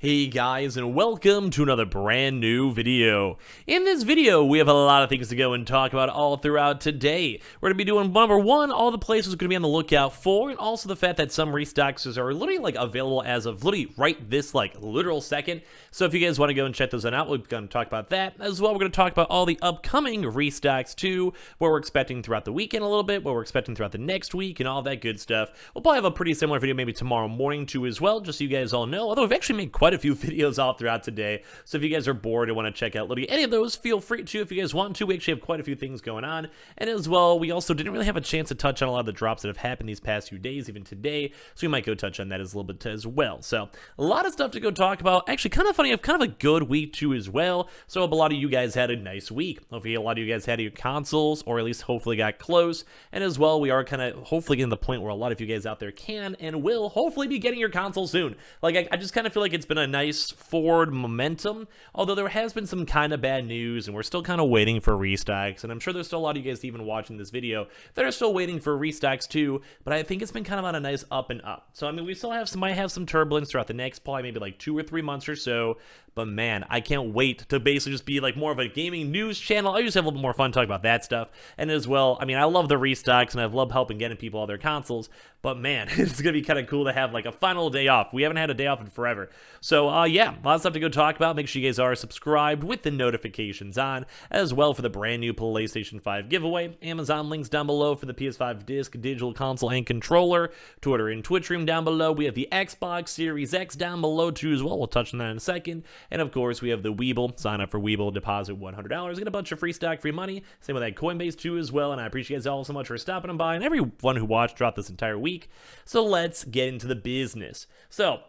Hey guys, and welcome to another brand new video. In this video, we have a lot of things to go and talk about all throughout today. We're going to be doing, number one, all the places we're going to be on the lookout for, and also the fact that some restocks are literally available as of literally right this literal second. So if you guys want to go and check those out, we're going to talk about that. As well, we're going to talk about all the upcoming restocks too, what we're expecting throughout the weekend a little bit, what we're expecting throughout the next week, and all that good stuff. We'll probably have a pretty similar video maybe tomorrow morning too as well, just so you guys all know. Although we've actually made quite a few videos all throughout today, so if you guys are bored and want to check out literally any of those, feel free to if you guys want to. We actually have quite a few things going on, and as well, we also didn't really have a chance to touch on a lot of the drops that have happened these past few days, even today, so we might go touch on that as a little bit as well. So a lot of stuff to go talk about. Actually, kind of funny, of kind of a good week too as well. So I hope a lot of you guys had a nice week. Hopefully a lot of you guys had your consoles, or at least hopefully got close, and as well, we are kind of hopefully getting to the point where a lot of you guys out there can and will hopefully be getting your console soon. I just kind of feel like it's been a nice forward momentum, although there has been some kind of bad news, and we're still kind of waiting for restocks, and I'm sure there's still a lot of you guys even watching this video that are still waiting for restocks too, but I think it's been kind of on a nice up and up. So I mean, we still might have some turbulence throughout the next probably maybe 2 or 3 months or so, but man, I can't wait to basically just be more of a gaming news channel. I just have a little bit more fun talking about that stuff, and as well, I mean, I love the restocks, and I've loved helping getting people all their consoles, but man, it's gonna be kind of cool to have a final day off. We haven't had a day off in forever, so yeah, a lot of stuff to go talk about. Make sure you guys are subscribed with the notifications on, as well for the brand new PlayStation 5 giveaway. Amazon links down below for the PS5 disc, digital console, and controller. Twitter and Twitch room down below. We have the Xbox Series X down below too as well. We'll touch on that in a second. And of course, we have the Weeble. Sign up for Weeble, deposit $100, get a bunch of free stock, free money. Same with that Coinbase too as well. And I appreciate you guys all so much for stopping by, and everyone who watched throughout this entire week. So let's get into the business. So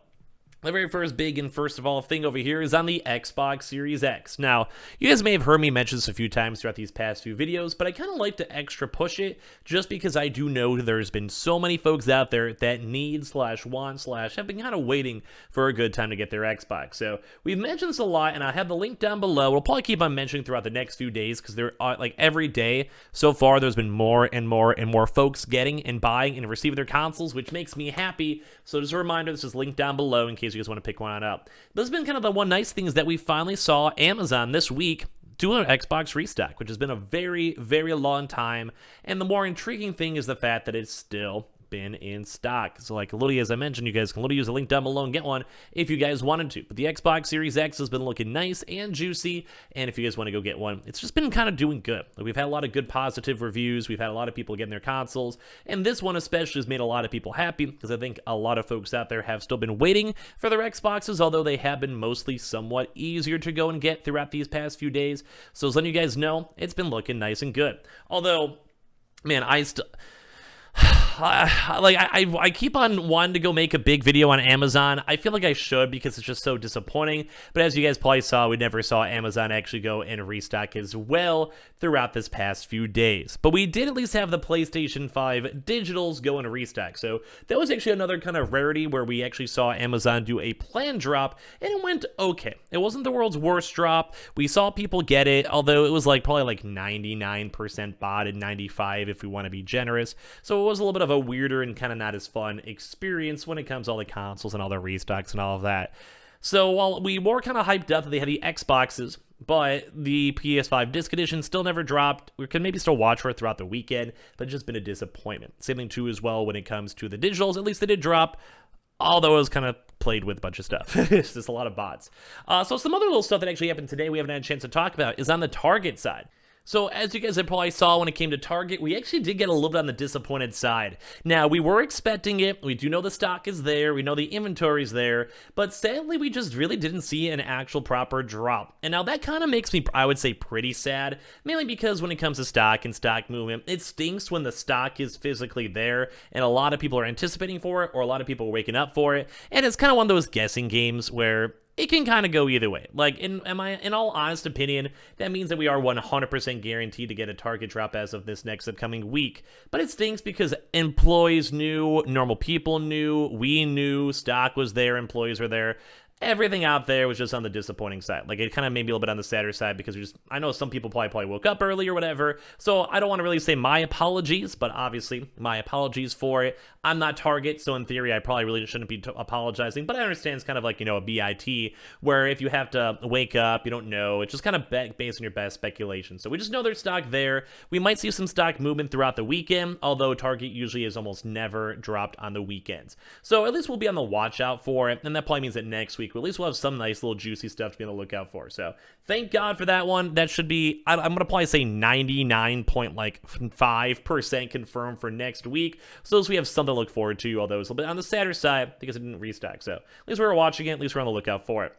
the very first big and first of all thing over here is on the Xbox Series X. Now, you guys may have heard me mention this a few times throughout these past few videos, but I kind of like to extra push it just because I do know there's been so many folks out there that need / want / have been kind of waiting for a good time to get their Xbox. So we've mentioned this a lot, and I have the link down below. We'll probably keep on mentioning throughout the next few days because there are every day so far there's been more and more and more folks getting and buying and receiving their consoles, which makes me happy. So just a reminder, this is linked down below in case you guys want to pick one up. This has been kind of the one nice thing is that we finally saw Amazon this week do an Xbox restock, which has been a very, very long time. And the more intriguing thing is the fact that it's still been in stock. So literally, as I mentioned, you guys can literally use a link down below and get one if you guys wanted to. But the Xbox Series X has been looking nice and juicy, and if you guys want to go get one, it's just been kind of doing good. We've had a lot of good positive reviews. We've had a lot of people getting their consoles, and this one especially has made a lot of people happy because I think a lot of folks out there have still been waiting for their Xboxes, although they have been mostly somewhat easier to go and get throughout these past few days. So as letting you guys know, it's been looking nice and good. Although, man, I keep on wanting to go make a big video on Amazon. I feel like I should because it's just so disappointing. But as you guys probably saw, we never saw Amazon actually go and restock as well throughout this past few days. But we did at least have the PlayStation 5 Digitals go and restock. So that was actually another kind of rarity where we actually saw Amazon do a planned drop, and it went okay. It wasn't the world's worst drop. We saw people get it, although it was probably 99% bot and 95% if we want to be generous. So it was a little bit of a weirder and kind of not as fun experience when it comes to all the consoles and all the restocks and all of that. So while we were kind of hyped up that they had the Xboxes, but the PS5 Disc Edition still never dropped. We can maybe still watch for it throughout the weekend, but it's just been a disappointment. Same thing too as well when it comes to the digitals. At least they did drop, although it was kind of played with a bunch of stuff. It's just a lot of bots. So some other little stuff that actually happened today we haven't had a chance to talk about is on the Target side. So as you guys have probably saw when it came to Target, we actually did get a little bit on the disappointed side. Now, we were expecting it. We do know the stock is there. We know the inventory is there. But sadly, we just really didn't see an actual proper drop. And now that kind of makes me, I would say, pretty sad. Mainly because when it comes to stock and stock movement, it stinks when the stock is physically there and a lot of people are anticipating for it or a lot of people are waking up for it. And it's kind of one of those guessing games where it can kind of go either way. In all honest opinion, that means that we are 100% guaranteed to get a Target drop as of this next upcoming week. But it stinks because employees knew, normal people knew, we knew, stock was there, employees were there. everything out there was just on the disappointing side. Like, it kind of made me a little bit on the sadder side because I know some people probably woke up early or whatever, so I don't want to really say my apologies, but obviously my apologies for it. I'm not Target, so in theory I probably really shouldn't be apologizing, but I understand it's kind of like, a BIT, where if you have to wake up, you don't know, it's just kind of based on your best speculation. So we just know there's stock there. We might see some stock movement throughout the weekend, although Target usually is almost never dropped on the weekends. So at least we'll be on the watch out for it, and that probably means that next week, at least we'll have some nice little juicy stuff to be on the lookout for. So thank God for that one. That should be, I'm going to probably say 99.5% confirmed for next week. So we have something to look forward to, although it's a little bit on the sadder side because it didn't restock. So at least we were watching it, at least we're on the lookout for it.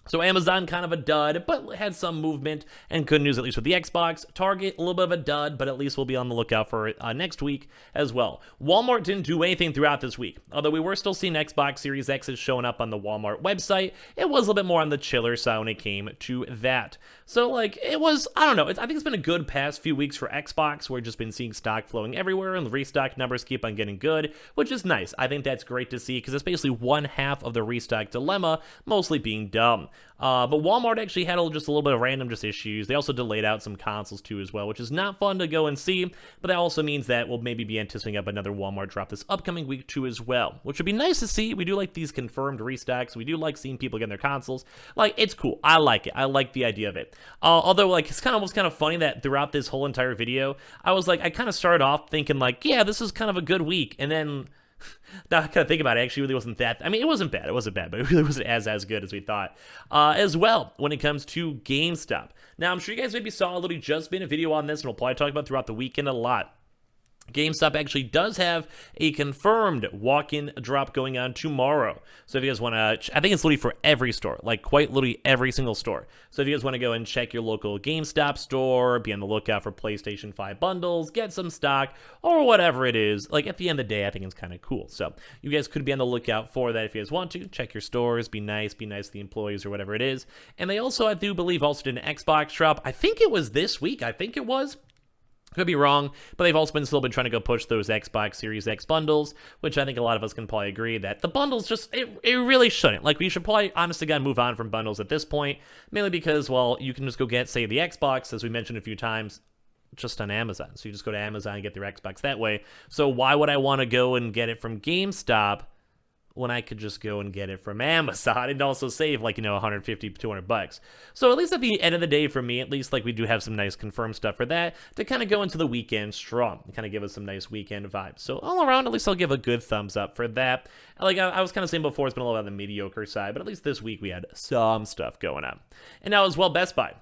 So Amazon kind of a dud, but had some movement, and good news at least with the Xbox. Target, a little bit of a dud, but at least we'll be on the lookout for it next week as well. Walmart didn't do anything throughout this week, although we were still seeing Xbox Series X's showing up on the Walmart website. It was a little bit more on the chiller side when it came to that. So, like, it was, I don't know, I think it's been a good past few weeks for Xbox. We've just been seeing stock flowing everywhere, and the restock numbers keep on getting good, which is nice. I think that's great to see, because it's basically one half of the restock dilemma mostly being dumb. But Walmart actually had just a little bit of random issues. They also delayed out some consoles too as well, which is not fun to go and see, but that also means that we'll maybe be anticipating up another Walmart drop this upcoming week too as well, which would be nice to see. We do like these confirmed restocks. We do like seeing people getting their consoles. Like, it's cool. I like it. I like the idea of it. Although, like, it's almost kind of funny that throughout this whole entire video, I kind of started off thinking, like, yeah, this is kind of a good week, and then now I kind of think about it, actually really wasn't that, I mean, it wasn't bad, but it really wasn't as good as we thought. As well, when it comes to GameStop. Now, I'm sure you guys maybe saw a little just been a video on this, and we'll probably talk about throughout the weekend a lot. GameStop actually does have a confirmed walk-in drop going on tomorrow. So if you guys want to, I think it's literally for every store, like quite literally every single store. So if you guys want to go and check your local GameStop store, be on the lookout for PlayStation 5 bundles, get some stock, or whatever it is, like at the end of the day, I think it's kind of cool. So you guys could be on the lookout for that if you guys want to. Check your stores, be nice to the employees or whatever it is. And they also, I do believe, also did an Xbox drop. I think it was this week. I think it was. Could be wrong, but they've also still been trying to go push those Xbox Series X bundles, which I think a lot of us can probably agree that the bundles just, it really shouldn't. Like, we should probably, honest to God, move on from bundles at this point, mainly because, well, you can just go get, say, the Xbox, as we mentioned a few times, just on Amazon. So you just go to Amazon and get their Xbox that way. So why would I want to go and get it from GameStop when I could just go and get it from Amazon and also save, like, $150 to $200. So at least at the end of the day, for me, at least, like, we do have some nice confirmed stuff for that to kind of go into the weekend strong and kind of give us some nice weekend vibes. So all around, at least I'll give a good thumbs up for that. Like I was kind of saying before, it's been a little on the mediocre side, but at least this week we had some stuff going on. And now as well, Best Buy.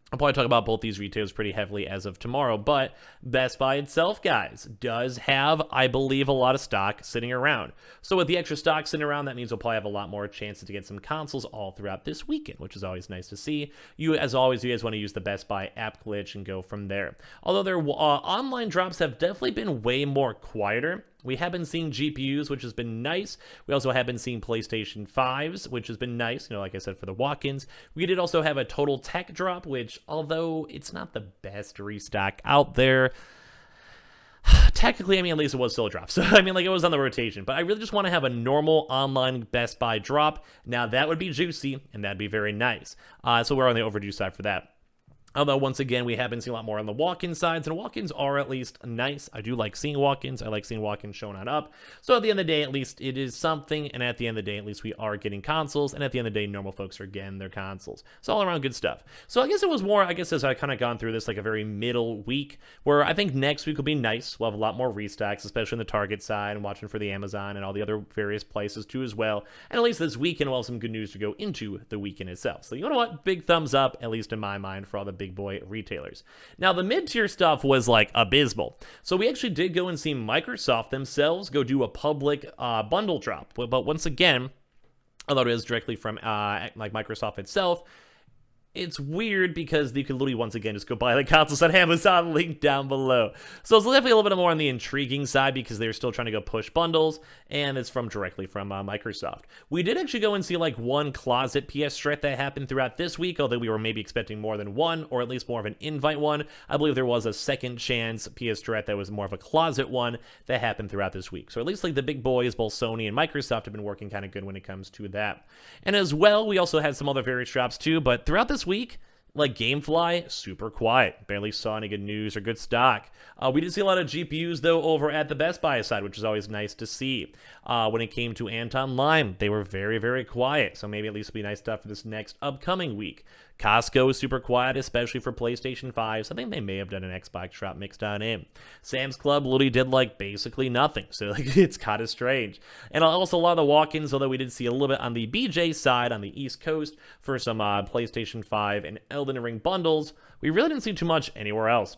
I'll probably talk about both these retailers pretty heavily as of tomorrow, but Best Buy itself, guys, does have, I believe, a lot of stock sitting around. So with the extra stock sitting around, that means we'll probably have a lot more chances to get some consoles all throughout this weekend, which is always nice to see. As always, you guys want to use the Best Buy app glitch and go from there. Although their online drops have definitely been way more quieter. We have been seeing GPUs, which has been nice. We also have been seeing PlayStation 5s, which has been nice, like I said, for the walk-ins. We did also have a total tech drop, which, although it's not the best restock out there, technically, I mean, at least it was still a drop. So, I mean, like, it was on the rotation. But I really just want to have a normal online Best Buy drop. Now, that would be juicy, and that'd be very nice. So we're on the overdue side for that. Although, once again, we have been seeing a lot more on the walk-in sides, and walk-ins are at least nice. I do like seeing walk-ins. I like seeing walk-ins showing on up. So at the end of the day, at least it is something, and at the end of the day, at least we are getting consoles, and at the end of the day, normal folks are getting their consoles. So all around good stuff. So I guess it was more, as I kind of gone through this, like a very middle week, where I think next week will be nice. We'll have a lot more restocks, especially on the Target side, and watching for the Amazon and all the other various places too as well. And at least this weekend, we'll have some good news to go into the weekend itself. So you know what? Big thumbs up, at least in my mind, for all the big boy retailers. Now, the mid-tier stuff was, like, abysmal. So we actually did go and see Microsoft themselves go do a public bundle drop. But once again, although it is directly from, like, Microsoft itself, it's weird because you can literally once again just go buy the consoles on Amazon, link down below. So it's definitely a little bit more on the intriguing side because they're still trying to go push bundles, and it's directly from Microsoft. We did actually go and see like one closet PS strat that happened throughout this week, although we were maybe expecting more than one, or at least more of an invite one. I believe there was a second chance PS strat that was more of a closet one that happened throughout this week. So at least like the big boys, both Sony and Microsoft, have been working kind of good when it comes to that. And as well, we also had some other various drops too, but throughout this week, like GameFly, super quiet. Barely saw any good news or good stock. We did see a lot of GPUs, though, over at the Best Buy side, which is always nice to see. When it came to Anton Lime, they were very, very quiet. So maybe at least it'll be nice stuff for this next upcoming week. Costco is super quiet, especially for PlayStation 5. So I think they may have done an Xbox drop mixed on in. Sam's Club literally did like basically nothing. So like it's kind of strange. And also a lot of the walk-ins, although we did see a little bit on the BJ side on the East Coast for some PlayStation 5 and Elden Ring bundles. We really didn't see too much anywhere else.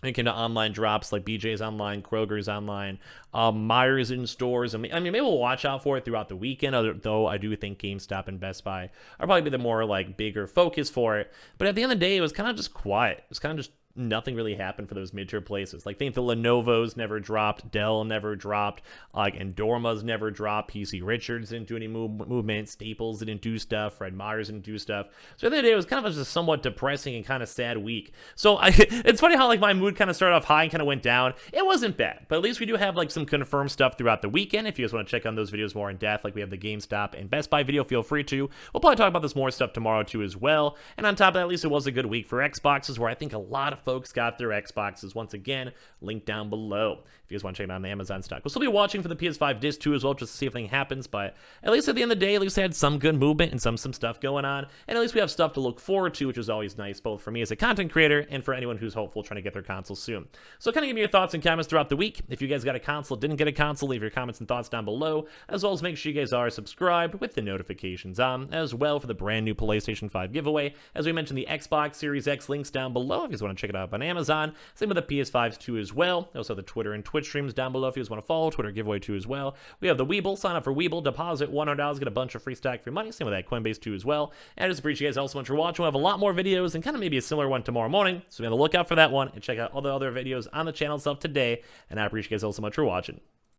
When it came to online drops like BJ's online, Kroger's online, Myers in stores. I mean, maybe we'll watch out for it throughout the weekend, though I do think GameStop and Best Buy are probably be the more like bigger focus for it. But at the end of the day, it was kind of just quiet. It was kind of just nothing really happened for those mid-tier places. Like, I think the Lenovo's never dropped, Dell never dropped, like Endorma's never dropped, PC Richards didn't do any movement, Staples didn't do stuff, Fred Meyers didn't do stuff. So at the end of the day, it was kind of just a somewhat depressing and kind of sad week. So it's funny how like my mood kind of started off high and kind of went down. It wasn't bad, but at least we do have like some confirmed stuff throughout the weekend. If you guys want to check on those videos more in depth, like we have the GameStop and Best Buy video, feel free to. We'll probably talk about this more stuff tomorrow too as well. And on top of that, at least it was a good week for Xboxes, where I think a lot of folks got their Xboxes. Once again, link down below if you guys want to check it out on the Amazon stock. We'll still be watching for the PS5 disc too as well, just to see if anything happens, but at least at the end of the day, at least they had some good movement and some stuff going on, and at least we have stuff to look forward to, which is always nice, both for me as a content creator and for anyone who's hopeful trying to get their console soon. So kind of give me your thoughts and comments throughout the week. If you guys got a console, didn't get a console, leave your comments and thoughts down below, as well as make sure you guys are subscribed with the notifications on, as well for the brand new PlayStation 5 giveaway. As we mentioned, the Xbox Series X links down below if you guys want to check it out on Amazon. Same with the PS5s too as well. Also the Twitter and Twitch streams down below if you guys want to follow. Twitter giveaway too as well. We have the Weeble. Sign up for Weeble. Deposit $100. Get a bunch of free stock, free money. Same with that Coinbase too as well. And I just appreciate you guys all so much for watching. We'll have a lot more videos and kind of maybe a similar one tomorrow morning. So be on the lookout for that one and check out all the other videos on the channel itself today. And I appreciate you guys all so much for watching.